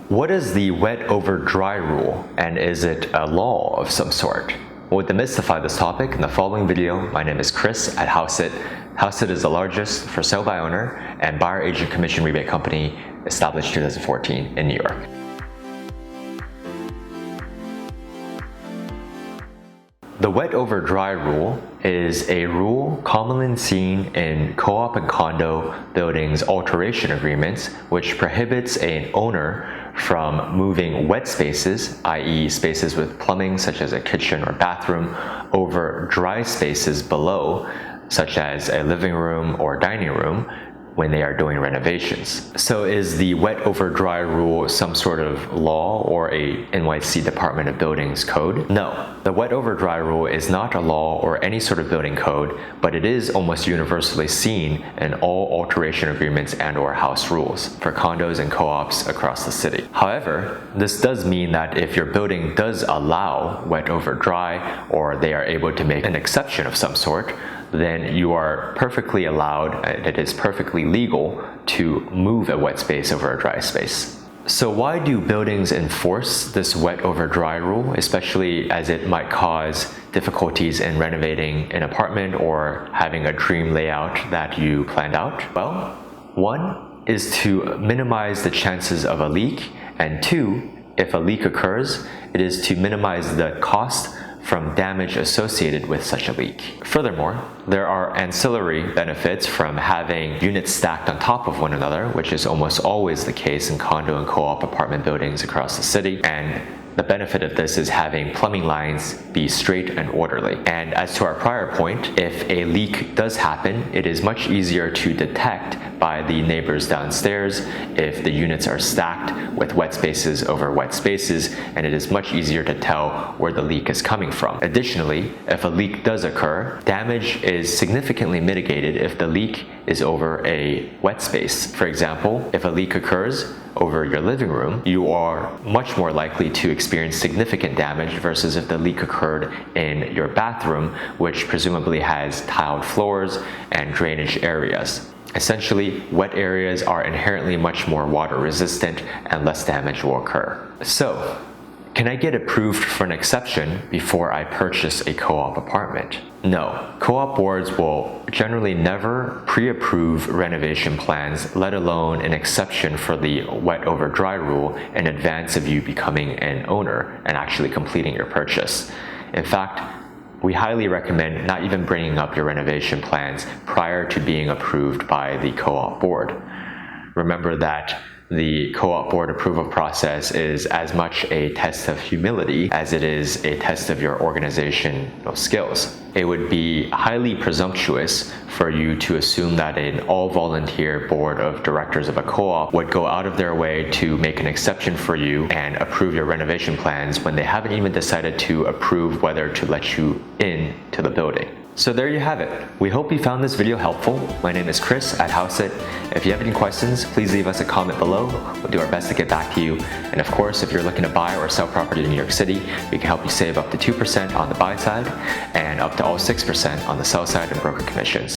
What is the wet over dry rule, and is it a law of some sort? We'll demystify this topic in the following video. My name is Chris at Hauseit. Hauseit is the largest for sale by owner and buyer agent commission rebate company established 2014 in New York. The wet over dry rule is a rule commonly seen in co-op and condo buildings alteration agreements, which prohibits an owner from moving wet spaces, i.e. spaces with plumbing such as a kitchen or bathroom, over dry spaces below, such as a living room or dining room, when they are doing renovations. So is the wet over dry rule some sort of law or a NYC Department of Buildings code? No, the wet over dry rule is not a law or any sort of building code, but it is almost universally seen in all alteration agreements and or house rules for condos and co-ops across the city. However, this does mean that if your building does allow wet over dry, or they are able to make an exception of some sort, then you are perfectly allowed, it is perfectly legal to move a wet space over a dry space. So why do buildings enforce this wet over dry rule, especially as it might cause difficulties in renovating an apartment or having a dream layout that you planned out? Well, one is to minimize the chances of a leak, and two, if a leak occurs, it is to minimize the cost from damage associated with such a leak. Furthermore, there are ancillary benefits from having units stacked on top of one another, which is almost always the case in condo and co-op apartment buildings across the city, and the benefit of this is having plumbing lines be straight and orderly. And as to our prior point, if a leak does happen, it is much easier to detect by the neighbors downstairs if the units are stacked with wet spaces over wet spaces, and it is much easier to tell where the leak is coming from. Additionally, if a leak does occur, damage is significantly mitigated if the leak is over a wet space. For example, if a leak occurs over your living room, you are much more likely to experience significant damage versus if the leak occurred in your bathroom, which presumably has tiled floors and drainage areas. Essentially, wet areas are inherently much more water resistant and less damage will occur. So, can I get approved for an exception before I purchase a co-op apartment? No. Co-op boards will generally never pre-approve renovation plans, let alone an exception for the wet over dry rule in advance of you becoming an owner and actually completing your purchase. In fact, we highly recommend not even bringing up your renovation plans prior to being approved by the co-op board. Remember that the co-op board approval process is as much a test of humility as it is a test of your organizational skills. It would be highly presumptuous for you to assume that an all-volunteer board of directors of a co-op would go out of their way to make an exception for you and approve your renovation plans when they haven't even decided to approve whether to let you in to the building. So there you have it. We hope you found this video helpful. My name is Chris at Hauseit. If you have any questions, please leave us a comment below. We'll do our best to get back to you. And of course, if you're looking to buy or sell property in New York City, we can help you save up to 2% on the buy side and up to all 6% on the sell side and broker commissions.